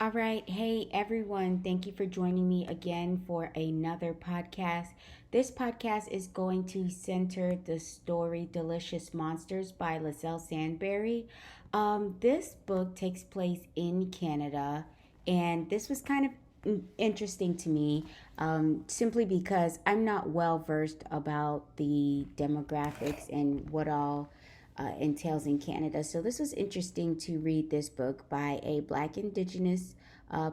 All right. Hey, everyone. Thank you for joining me again for another podcast. This podcast is going to center the story Delicious Monsters by Liselle Sambury. This book takes place in Canada, and this was kind of interesting to me simply because I'm not well versed about the demographics and what all entails in Canada. So this was interesting to read this book by a Black Indigenous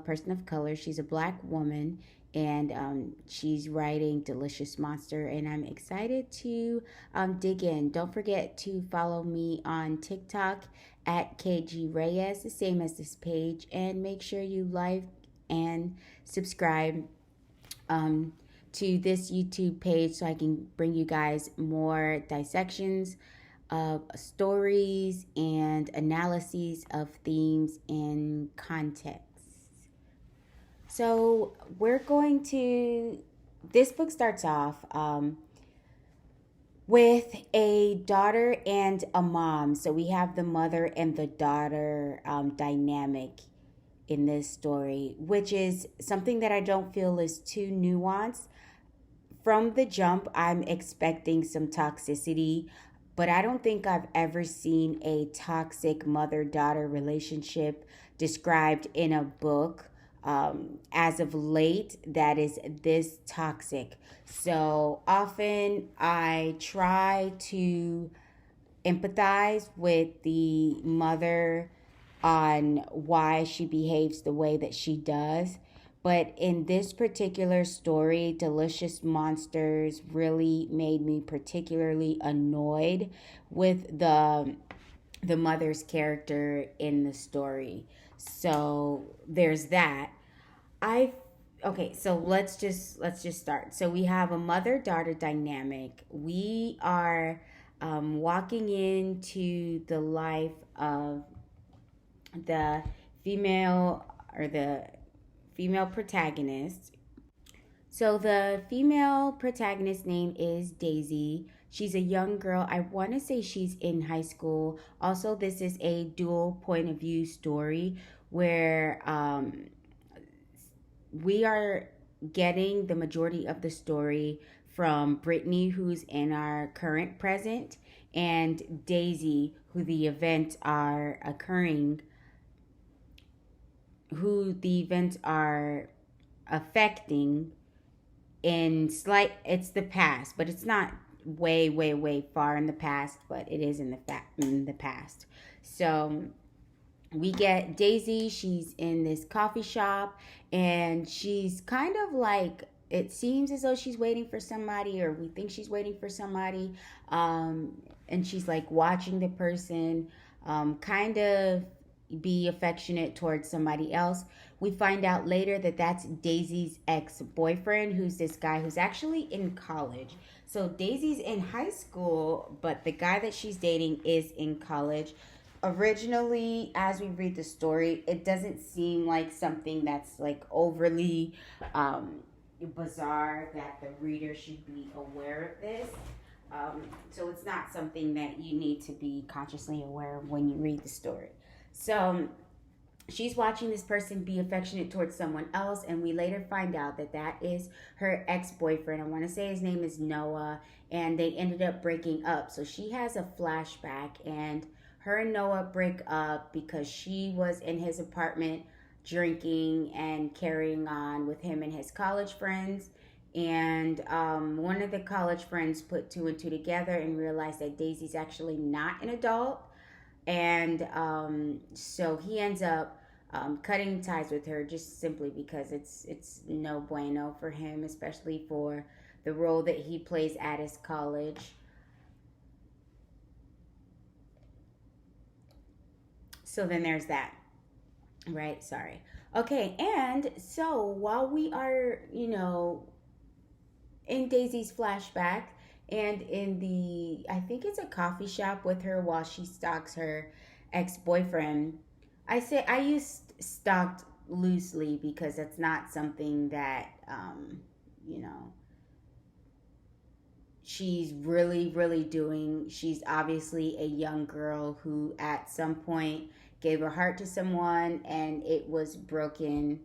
person of color. She's a Black woman, and she's writing Delicious Monster, and I'm excited to dig in. Don't forget to follow me on TikTok at KG Reyes, the same as this page, and make sure you like and subscribe um, to this YouTube page so I can bring you guys more dissections of stories and analyses of themes and context. So we're going to. This book starts off with a daughter and a mom. So we have the mother and the daughter dynamic in this story, which is something that I don't feel is too nuanced. From the jump, I'm expecting some toxicity, but I don't think I've ever seen a toxic mother daughter relationship described in a book as of late that is this toxic. So often I try to empathize with the mother on why she behaves the way that she does. But in this particular story, Delicious Monsters really made me particularly annoyed with the mother's character in the story. So there's that. I okay, so let's just start. So we have a mother-daughter dynamic. We are walking into the life of the female or the female protagonist. So the female protagonist name is Daisy. She's a young girl. I want to say she's in high school. Also, this is a dual point of view story where we are getting the majority of the story from Brittany, who's in our current present, and Daisy, who the events are affecting in slight. It's the past, but it's not way far in the past, but it is in the past. So we get Daisy. She's in this coffee shop, and she's kind of like, it seems as though she's waiting for somebody, or we think she's waiting for somebody. And she's like watching the person kind of be affectionate towards somebody else. We find out later that that's Daisy's ex-boyfriend, who's this guy who's actually in college. So Daisy's in high school, but the guy that she's dating is in college. Originally, as we read the story, it doesn't seem like something that's like overly bizarre that the reader should be aware of this. So it's not something that you need to be consciously aware of when you read the story. So she's watching this person be affectionate towards someone else, and we later find out that that is her ex-boyfriend. I want to say his name is Noah, and they ended up breaking up. So she has a flashback, and her and Noah break up because she was in his apartment drinking and carrying on with him and his college friends. And one of the college friends put two and two together and realized that Daisy's actually not an adult. And so he ends up cutting ties with her just simply because it's no bueno for him, especially for the role that he plays at his college. So then there's that. Right, sorry. Okay, and so while we are, in Daisy's flashback and in the, I think it's a coffee shop with her while she stalks her ex-boyfriend. I use stalked loosely because that's not something that you know she's really doing. She's obviously a young girl who at some point gave her heart to someone and it was broken,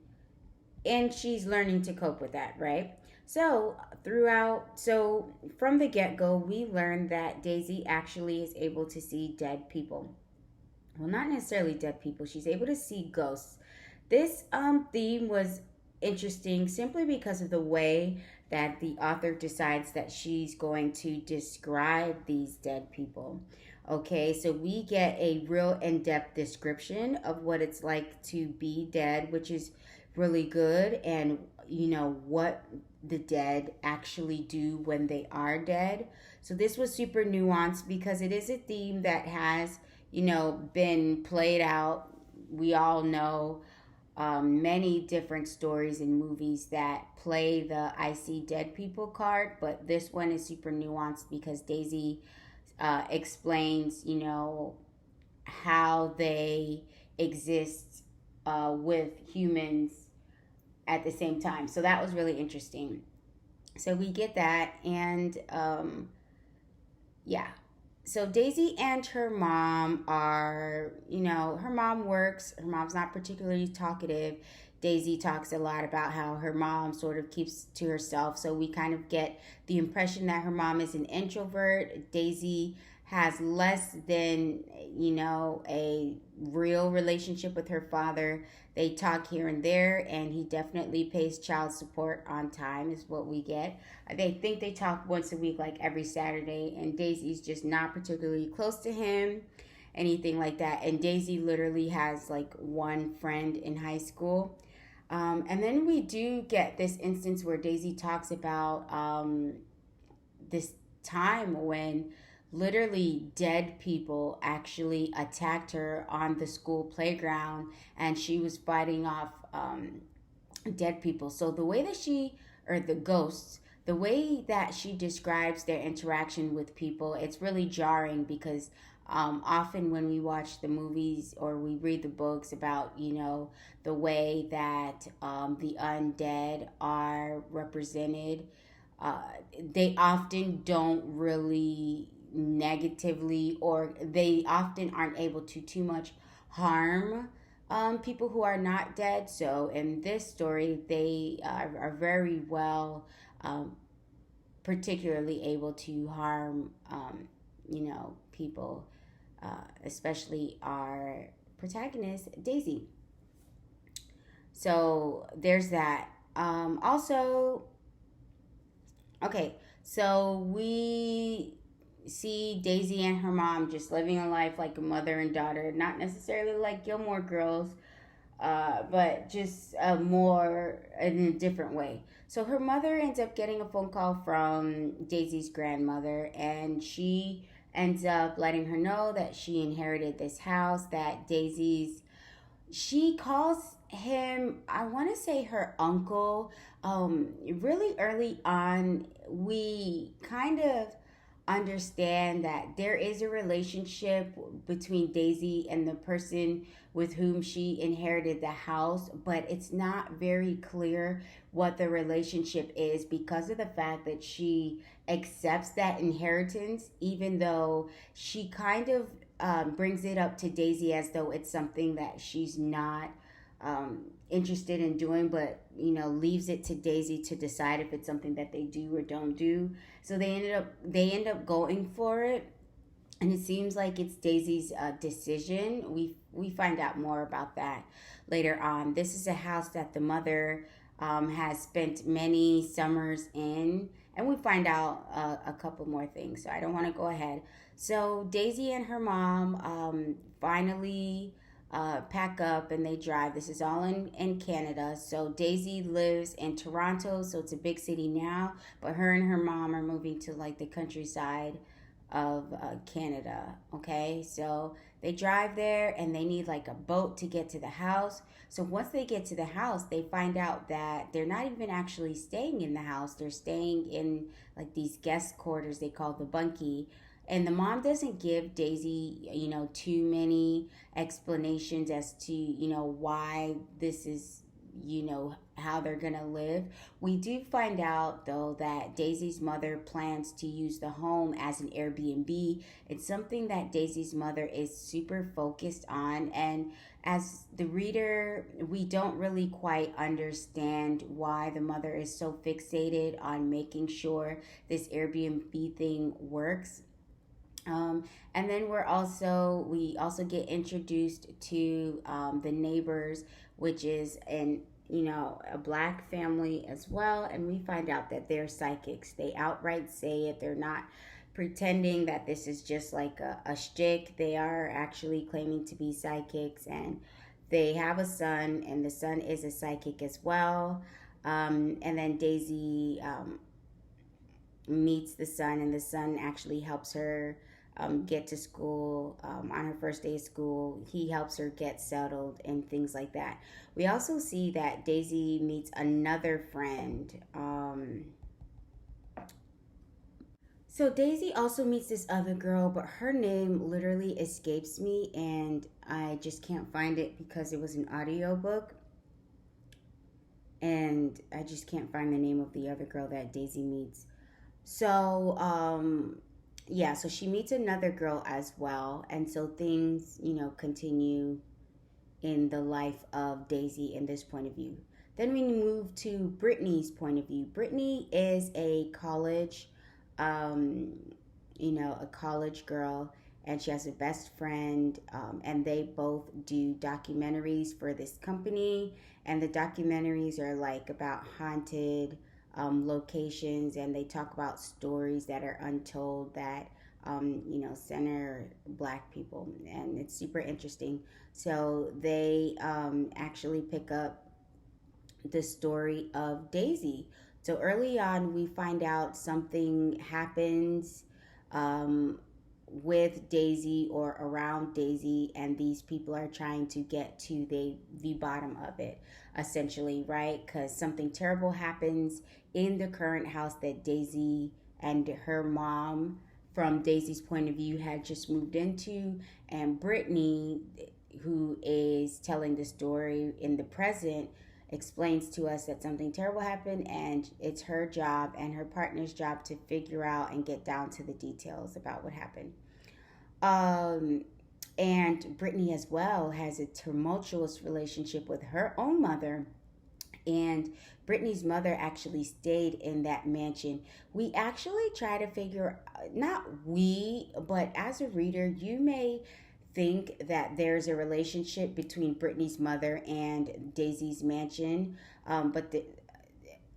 and she's learning to cope with that, right? So from the get-go, we learned that Daisy actually is able to see dead people. Well, not necessarily dead people. She's able to see ghosts. This theme was interesting simply because of the way that the author decides that she's going to describe these dead people. Okay, so we get a real in-depth description of what it's like to be dead, which is really good, and what the dead actually do when they are dead. So this was super nuanced because it is a theme that has been played out. We all know many different stories and movies that play the I see dead people card, but this one is super nuanced because Daisy explains, how they exist with humans at the same time. So that was really interesting. So we get that, and yeah, so Daisy and her mom are, her mom works. Her mom's not particularly talkative. Daisy talks a lot about how her mom sort of keeps to herself. So we kind of get the impression that her mom is an introvert. Daisy has less than, a real relationship with her father. They talk here and there, and he definitely pays child support on time, is what we get. They think they talk once a week, like every Saturday, and Daisy's just not particularly close to him, anything like that. And Daisy literally has like one friend in high school. And then we do get this instance where Daisy talks about this time when literally dead people actually attacked her on the school playground, and she was fighting off dead people. So the way that or the ghosts, the way that she describes their interaction with people, it's really jarring because often when we watch the movies or we read the books about, the way that the undead are represented, uh, they often don't really negatively, or they often aren't able to too much harm people who are not dead. So in this story, they are very well, particularly able to harm, people, especially our protagonist, Daisy. So there's that. Also, okay, so we see Daisy and her mom just living a life like a mother and daughter, not necessarily like Gilmore Girls, but just more in a different way. So her mother ends up getting a phone call from Daisy's grandmother, and she ends up letting her know that she inherited this house, that she calls him, I want to say her uncle. Really early on, we kind of understand that there is a relationship between Daisy and the person with whom she inherited the house, but it's not very clear what the relationship is because of the fact that she accepts that inheritance, even though she kind of brings it up to Daisy as though it's something that she's not interested in doing, but leaves it to Daisy to decide if it's something that they do or don't do. So they end up going for it, and it seems like it's Daisy's decision. We find out more about that later on. This is a house that the mother has spent many summers in, and we find out a couple more things. So I don't want to go ahead. So Daisy and her mom finally pack up and they drive. This is all in Canada. So Daisy lives in Toronto, so it's a big city now, but her and her mom are moving to like the countryside of Canada. Okay, so they drive there and they need like a boat to get to the house. So once they get to the house, they find out that they're not even actually staying in the house. They're staying in like these guest quarters they call the bunkie. And the mom doesn't give Daisy, too many explanations as to, why this is how they're gonna live. We do find out though that Daisy's mother plans to use the home as an Airbnb. It's something that Daisy's mother is super focused on, and as the reader, we don't really quite understand why the mother is so fixated on making sure this Airbnb thing works. And then we also get introduced to the neighbors, which is a black family as well, and we find out that they're psychics. They outright say it. They're not pretending that this is just like a shtick. They are actually claiming to be psychics, and they have a son, and the son is a psychic as well. And then Daisy meets the son, and the son actually helps her get to school on her first day of school. He helps her get settled and things like that. We also see that Daisy meets another friend. So Daisy also meets this other girl, but her name literally escapes me, and I just can't find it because it was an audiobook. And I just can't find the name of the other girl that Daisy meets. So, yeah, so she meets another girl as well. And so things, continue in the life of Daisy in this point of view. Then we move to Brittany's point of view. Brittany is a um, a college girl, and she has a best friend, and they both do documentaries for this company. And the documentaries are like about haunted locations, and they talk about stories that are untold that center black people, and it's super interesting. So they actually pick up the story of Daisy. So early on, we find out something happens um, with Daisy or around Daisy, and these people are trying to get to the bottom of it, essentially, right? Because something terrible happens in the current house that Daisy and her mom, from Daisy's point of view, had just moved into, and Brittany, who is telling the story in the present, explains to us that something terrible happened, and it's her job and her partner's job to figure out and get down to the details about what happened. Um, and Brittany as well has a tumultuous relationship with her own mother, and Brittany's mother actually stayed in that mansion. We actually try to figure, not we, but as a reader, you may think that there's a relationship between Brittany's mother and Daisy's mansion, but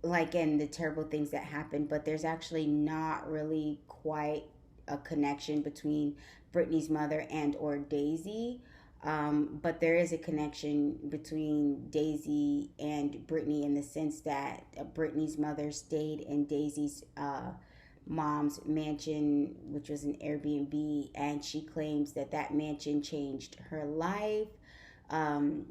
like in the terrible things that happened, but there's actually not really quite a connection between Brittany's mother and or Daisy. But there is a connection between Daisy and Brittany in the sense that Brittany's mother stayed in Daisy's mom's mansion, which was an Airbnb, and she claims that that mansion changed her life. Um,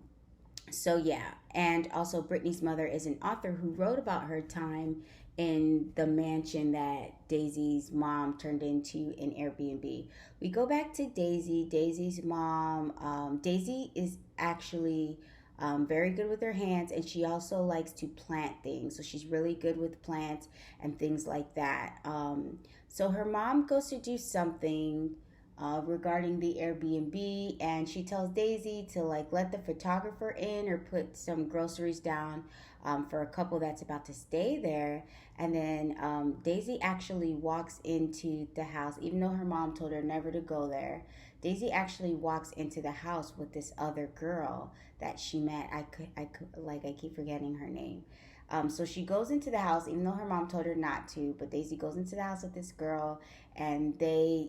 so yeah, and also Brittany's mother is an author who wrote about her time in the mansion that Daisy's mom turned into an Airbnb. We go back to Daisy. Daisy's mom. Daisy is actually very good with her hands, and she also likes to plant things. So she's really good with plants and things like that. So her mom goes to do something regarding the Airbnb, and she tells Daisy to like let the photographer in or put some groceries down for a couple that's about to stay there. And then Daisy actually walks into the house, even though her mom told her never to go there. Daisy actually walks into the house with this other girl that she met. I keep forgetting her name. So she goes into the house, even though her mom told her not to. But Daisy goes into the house with this girl, and they,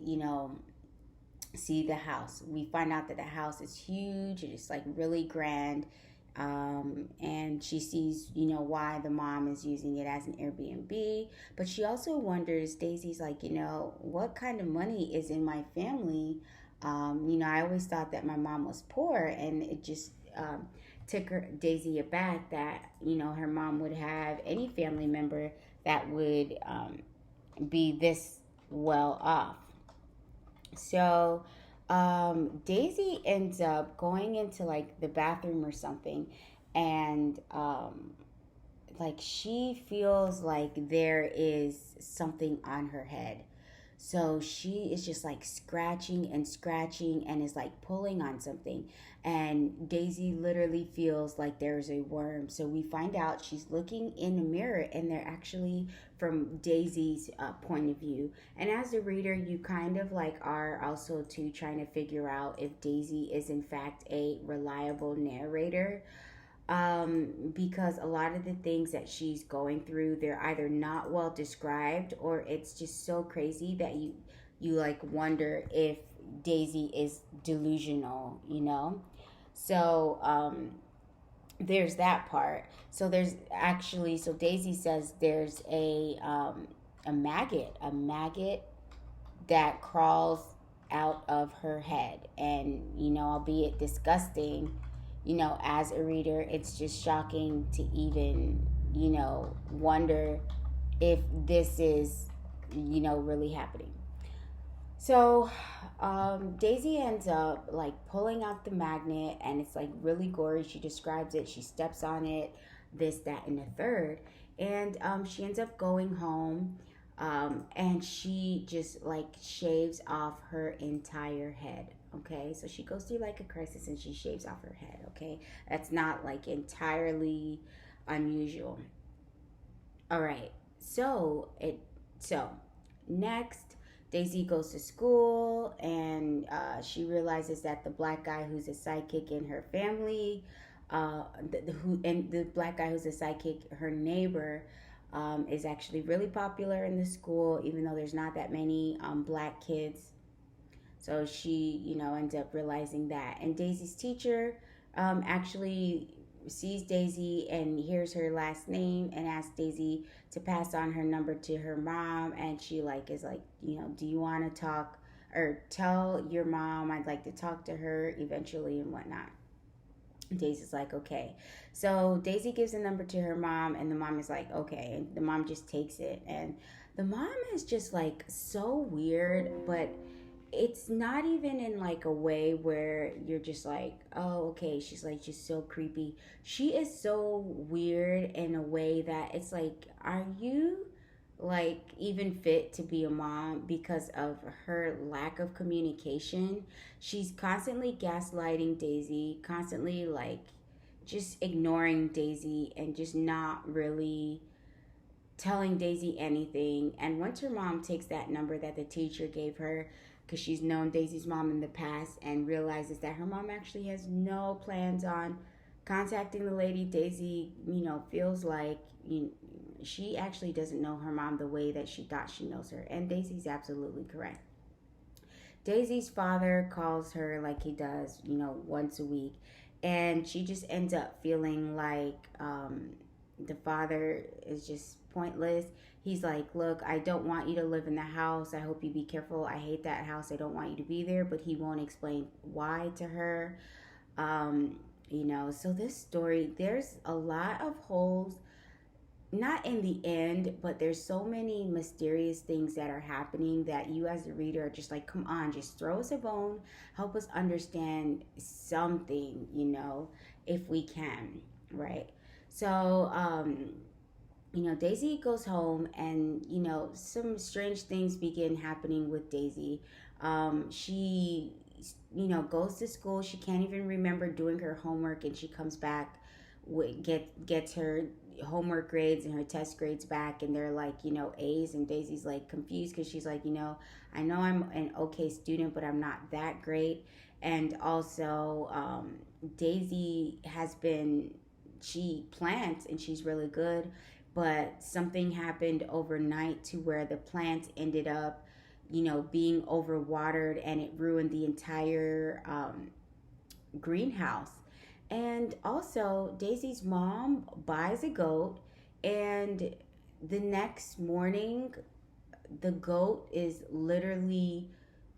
see the house. We find out that the house is huge. It's like really grand. And she sees, why the mom is using it as an Airbnb. But she also wonders, Daisy's like, what kind of money is in my family? I always thought that my mom was poor, and it just took Daisy aback that, her mom would have any family member that would be this well off. So Daisy ends up going into like the bathroom or something, And like she feels like there is something on her head. So she is just like scratching and scratching and is like pulling on something. And Daisy literally feels like there's a worm. So we find out she's looking in the mirror and they're actually from Daisy's point of view. And as a reader, you kind of like are also too trying to figure out if Daisy is in fact a reliable narrator, because a lot of the things that she's going through, they're either not well described or it's just so crazy that you like wonder if Daisy is delusional, you know. So there's that part. So there's actually, so Daisy says there's a maggot that crawls out of her head. And, you know, albeit disgusting, you know, as a reader, it's just shocking to even, you know, wonder if this is, you know, really happening. So Daisy ends up like pulling out the magnet and it's like really gory. She describes it. She steps on it, this, that, and the third. And she ends up going home, and she just like shaves off her entire head. Okay, so she goes through like a crisis and she shaves off her head. Okay, that's not like entirely unusual. All right, so next, Daisy goes to school and she realizes that the black guy who's a sidekick in her family, the black guy who's a sidekick, her neighbor, is actually really popular in the school, even though there's not that many black kids. So she, you know, ends up realizing that. And Daisy's teacher actually sees Daisy and hears her last name and asks Daisy to pass on her number to her mom. And she like is like, you know, do you want to talk or tell your mom I'd like to talk to her eventually and whatnot. Daisy's like, okay. So Daisy gives the number to her mom, and the mom is like, okay. And the mom just takes it. And the mom is just like so weird, but it's not even in like a way where you're just like, oh, okay, she's like just so creepy. She is so weird in a way that it's like, are you like even fit to be a mom because of her lack of communication? She's constantly gaslighting Daisy, constantly like just ignoring Daisy and just not really telling Daisy anything. And once her mom takes that number that the teacher gave her, because she's known Daisy's mom in the past, and realizes that her mom actually has no plans on contacting the lady, Daisy, you know, feels like she actually doesn't know her mom the way that she thought she knows her. And Daisy's absolutely correct. Daisy's father calls her like he does, you know, once a week. And she just ends up feeling like the father is just pointless. He's like, look, I don't want you to live in the house. I hope you be careful. I hate that house. I don't want you to be there. But he won't explain why to her. Um, you know, so this story, there's a lot of holes, not in the end, but there's so many mysterious things that are happening that you as a reader are just like, come on, just throw us a bone, help us understand something, you know, if we can, right? So you know, Daisy goes home, and you know, some strange things begin happening with Daisy. She, you know, goes to school. She can't even remember doing her homework, and she comes back with gets her homework grades and her test grades back, and they're like, you know, A's. And Daisy's like confused because she's like, you know, I know I'm an okay student, but I'm not that great. And also, Daisy has been, she plants and she's really good, but something happened overnight to where the plant ended up, you know, being overwatered, and it ruined the entire greenhouse. And also, Daisy's mom buys a goat, and the next morning, the goat is literally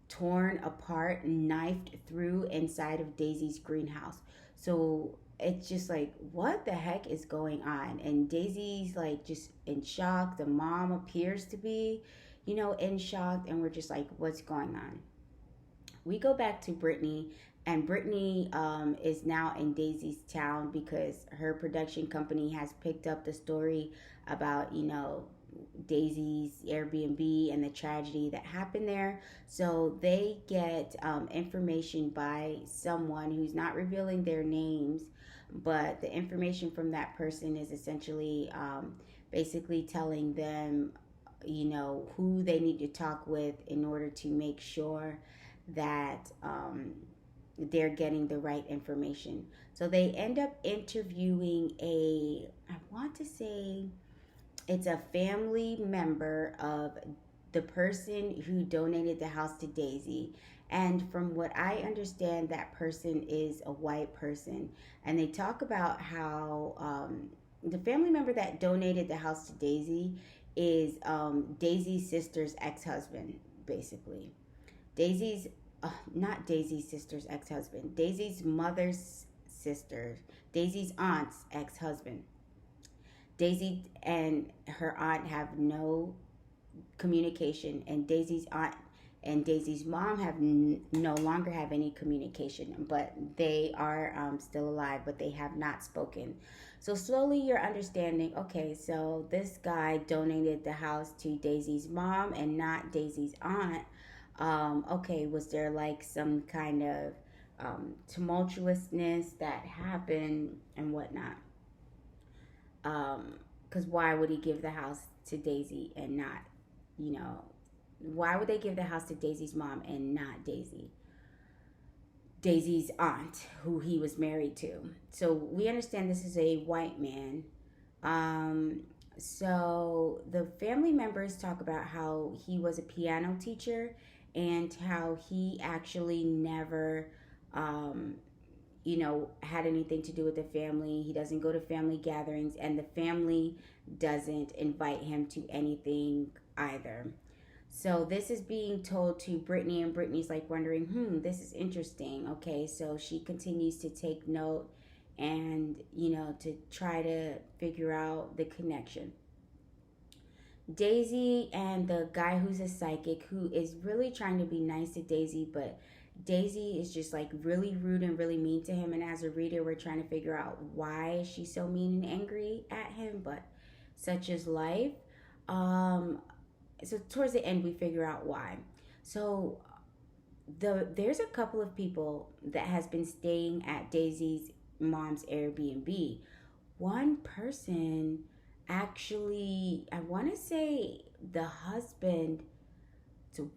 torn apart, knifed through inside of Daisy's greenhouse. So it's just like, what the heck is going on? And Daisy's like just in shock. The mom appears to be, you know, in shock, and we're just like, what's going on? We go back to Brittany And Brittany is now in Daisy's town because her production company has picked up the story about, Daisy's Airbnb and the tragedy that happened there. So they get information by someone who's not revealing their names, but the information from that person is essentially basically telling them, who they need to talk with in order to make sure that they're getting the right information. So they end up interviewing I want to say it's a family member of the person who donated the house to Daisy. And from what I understand, that person is a white person. And they talk about how the family member that donated the house to Daisy is Daisy's sister's ex husband, basically. Daisy's, not Daisy's sister's ex husband, Daisy's mother's sister, Daisy's aunt's ex husband. Daisy and her aunt have no communication, and Daisy's aunt and Daisy's mom have no longer have any communication, but they are still alive, but they have not spoken. So slowly you're understanding, okay, so this guy donated the house to Daisy's mom and not Daisy's aunt. Okay, was there like some kind of tumultuousness that happened and whatnot? Because why would he give the house to Daisy and not, you know, why would they give the house to Daisy's mom and not Daisy's aunt, who he was married to? So we understand this is a white man. Um, so the family members talk about how he was a piano teacher and how he actually never um, had anything to do with the family. He doesn't go to family gatherings, and the family doesn't invite him to anything either. So this is being told to Brittany, and Brittany's like wondering, this is interesting. Okay, so she continues to take note and, to try to figure out the connection. Daisy and the guy who's a psychic who is really trying to be nice to Daisy, but Daisy is just like really rude and really mean to him. And as a reader, we're trying to figure out why she's so mean and angry at him, but such is life. Um, so towards the end, we figure out why. So there's a couple of people that has been staying at Daisy's mom's Airbnb. One person actually, I want to say the husband's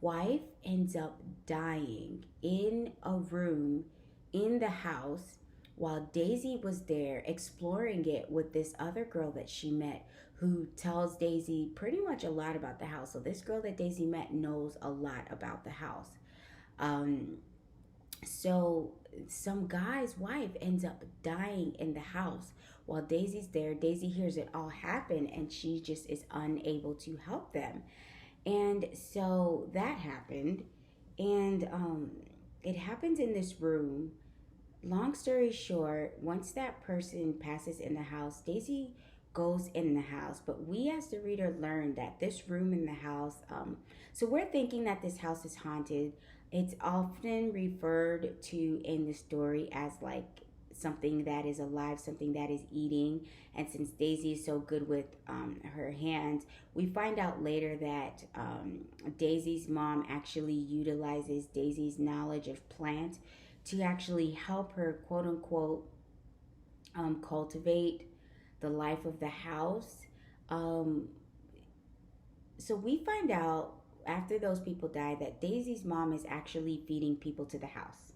wife ends up dying in a room in the house while Daisy was there exploring it with this other girl that she met, who tells Daisy pretty much a lot about the house. So this girl that Daisy met knows a lot about the house. Um, so some guy's wife ends up dying in the house while Daisy's there. Daisy hears it all happen and she just is unable to help them. And so that happened. And it happens in this room. Long story short, once that person passes in the house, Daisy goes in the house. But we, as the reader, learn that this room in the house, so we're thinking that this house is haunted. It's often referred to in the story as like something that is alive, something that is eating. And since Daisy is so good with her hands, we find out later that Daisy's mom actually utilizes Daisy's knowledge of plants to actually help her, quote unquote, cultivate the life of the house. Um, so we find out after those people die that Daisy's mom is actually feeding people to the house.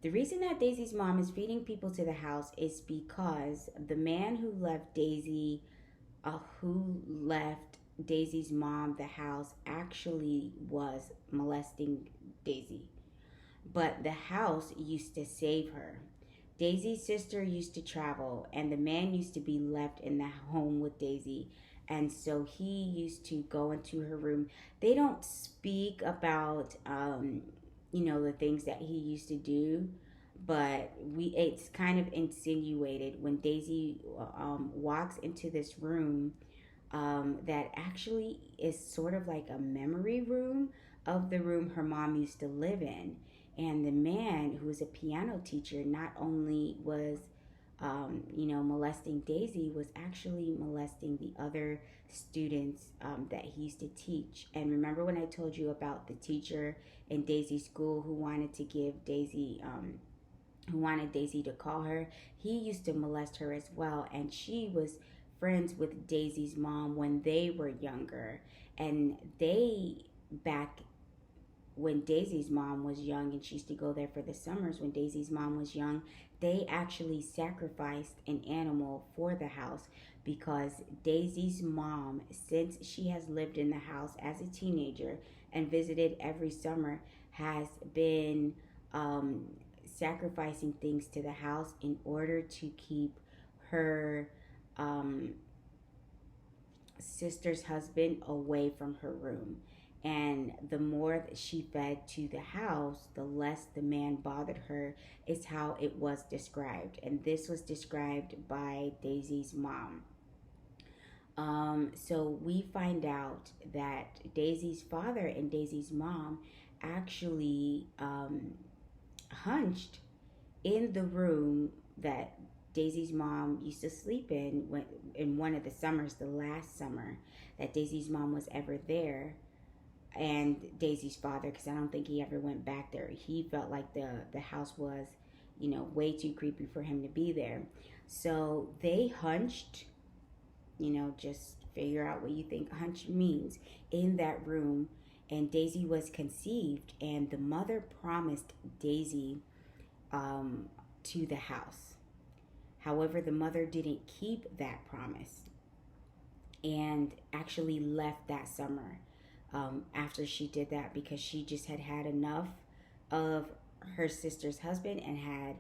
The reason that Daisy's mom is feeding people to the house is because the man who left Daisy's mom the house actually was molesting Daisy. But the house used to save her. Daisy's sister used to travel, and the man used to be left in the home with Daisy. And so he used to go into her room. They don't speak about, the things that he used to do, but it's kind of insinuated when Daisy walks into this room that actually is sort of like a memory room of the room her mom used to live in. And the man, who was a piano teacher, not only was molesting Daisy, was actually molesting the other students that he used to teach. And remember when I told you about the teacher in Daisy's school who wanted Daisy to call her? He used to molest her as well, and she was friends with Daisy's mom when they were younger. And back when Daisy's mom was young, and she used to go there for the summers when Daisy's mom was young, they actually sacrificed an animal for the house because Daisy's mom, since she has lived in the house as a teenager and visited every summer, has been um, sacrificing things to the house in order to keep her um, sister's husband away from her room. And the more that she fed to the house, the less the man bothered her, is how it was described. And this was described by Daisy's mom. So we find out that Daisy's father and Daisy's mom actually hunched in the room that Daisy's mom used to sleep in one of the summers, the last summer that Daisy's mom was ever there. And Daisy's father, because I don't think he ever went back there. He felt like the house was, way too creepy for him to be there. So they hunched, just figure out what you think hunch means, in that room. And Daisy was conceived, and the mother promised Daisy to the house. However, the mother didn't keep that promise and actually left that summer after she did that, because she just had enough of her sister's husband and had,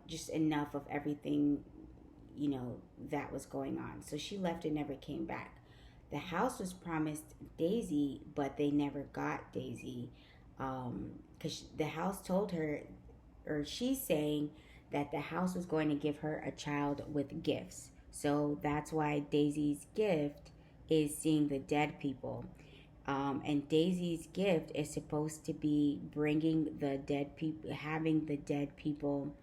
just enough of everything, that was going on. So she left and never came back. The house was promised Daisy, but they never got Daisy, because the house told her, or she's saying that the house was going to give her a child with gifts. So that's why Daisy's gift is seeing the dead people. And Daisy's gift is supposed to be bringing the dead people, having the dead people,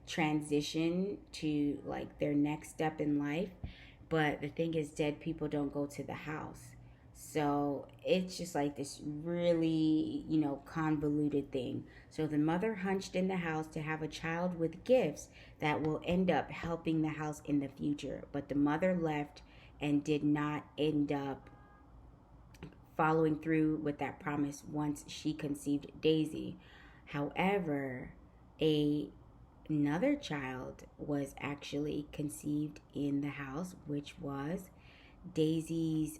transition to like their next step in life. But the thing is, dead people don't go to the house. So it's just like this really, convoluted thing. So the mother hunched in the house to have a child with gifts that will end up helping the house in the future. But the mother left and did not end up following through with that promise once she conceived Daisy. However, another child was actually conceived in the house, which was Daisy's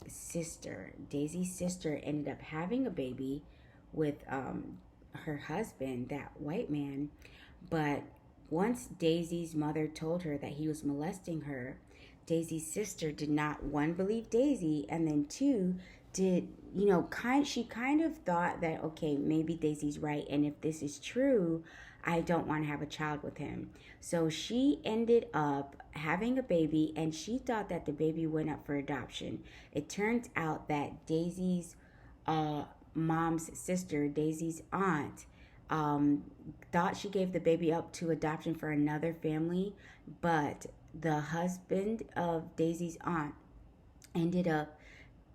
sister. Daisy's sister ended up having a baby with her husband, that white man. But once Daisy's mother told her that he was molesting her, Daisy's sister did not, one, believe Daisy, and then two, she kind of thought that, okay, maybe Daisy's right, and if this is true, I don't want to have a child with him. So she ended up having a baby, and she thought that the baby went up for adoption. It turns out that Daisy's mom's sister, Daisy's aunt, thought she gave the baby up to adoption for another family, but the husband of Daisy's aunt ended up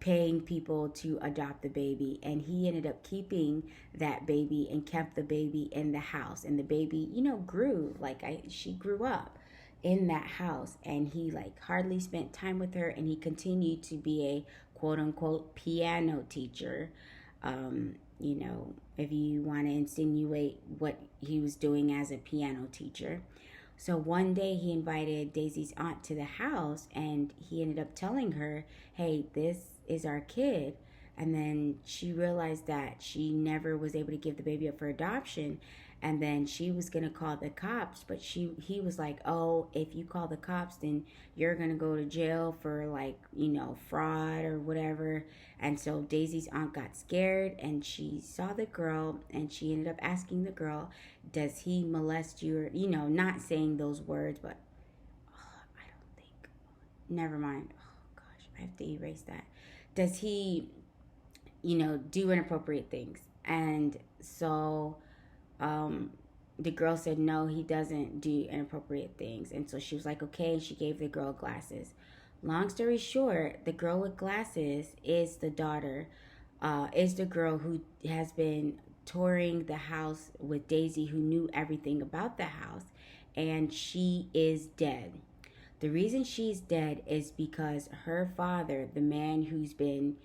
paying people to adopt the baby, and he ended up keeping that baby and kept the baby in the house. And the baby, grew, she grew up in that house, and he like hardly spent time with her, and he continued to be a quote unquote piano teacher. If you want to insinuate what he was doing as a piano teacher. So one day he invited Daisy's aunt to the house, and he ended up telling her, hey, this is our kid. And then she realized that she never was able to give the baby up for adoption. And then she was going to call the cops, but he was like, oh, if you call the cops, then you're going to go to jail for fraud or whatever. And so Daisy's aunt got scared, and she saw the girl, and she ended up asking the girl, does he molest you? Or, not saying those words, but I don't think, never mind. Oh gosh, I have to erase that. Does he, do inappropriate things? And so um, the girl said, no, he doesn't do inappropriate things. And so she was like, okay. And she gave the girl glasses. Long story short, the girl with glasses is the daughter, is the girl who has been touring the house with Daisy, who knew everything about the house. And she is dead. The reason she's dead is because her father, the man who's been,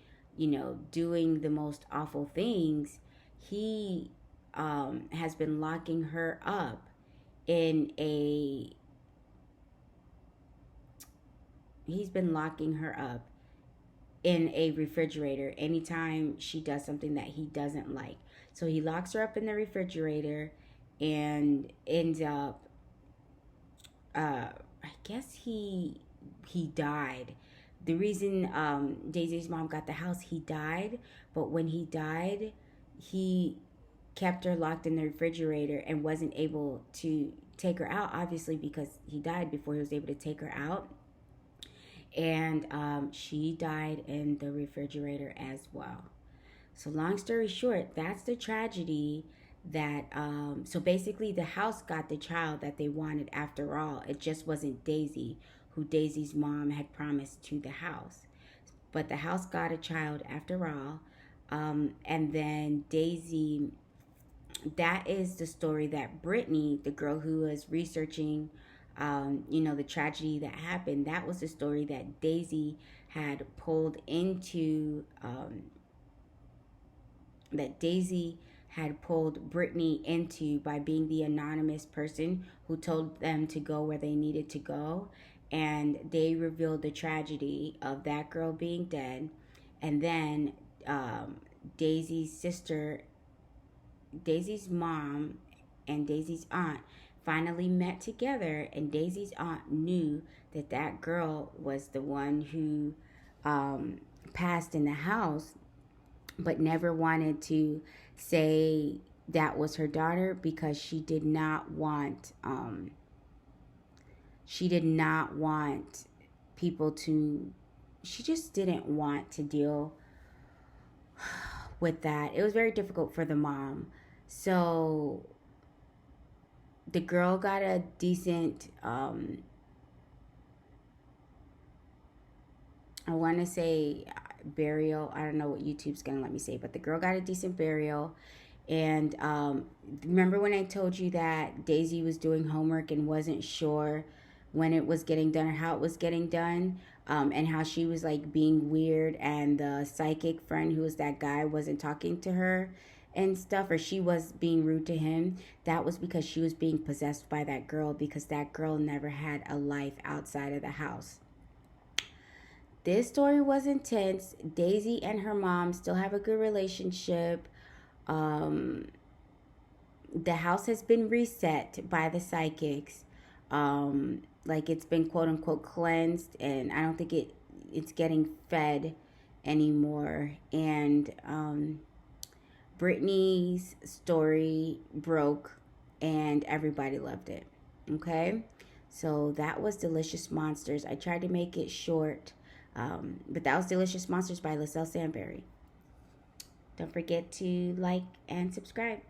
doing the most awful things, he has been locking her up in a. He's been locking her up in a refrigerator anytime she does something that he doesn't like. So he locks her up in the refrigerator and ends up I guess he died. The reason Daisy's mom got the house, he died, but when he died, he kept her locked in the refrigerator and wasn't able to take her out, obviously because he died before he was able to take her out. And she died in the refrigerator as well. So long story short, that's the tragedy that so basically the house got the child that they wanted after all. It just wasn't Daisy, who Daisy's mom had promised to the house. But the house got a child after all. And then Daisy, that is the story that Brittany, the girl who was researching the tragedy that happened, that was the story that Daisy had pulled into that Daisy had pulled Brittany into by being the anonymous person who told them to go where they needed to go. And they revealed the tragedy of that girl being dead. And then Daisy's sister, Daisy's mom, and Daisy's aunt finally met together. And Daisy's aunt knew that that girl was the one who passed in the house, but never wanted to say that was her daughter because she did not want people to, she just didn't want to deal with that. It was very difficult for the mom. So the girl got a decent I want to say burial. I don't know what YouTube's going to let me say, but the girl got a decent burial. And remember when I told you that Daisy was doing homework and wasn't sure when it was getting done or how it was getting done, and how she was like being weird, and the psychic friend who was that guy wasn't talking to her and stuff, or she was being rude to him? That was because she was being possessed by that girl, because that girl never had a life outside of the house. This story was intense. Daisy and her mom still have a good relationship. Um, the house has been reset by the psychics. Like it's been quote unquote cleansed, and I don't think it's getting fed anymore. And Brittany's story broke, and everybody loved it. Okay, so that was Delicious Monsters. I tried to make it short. But that was Delicious Monsters by Liselle Sambury. Don't forget to like and subscribe.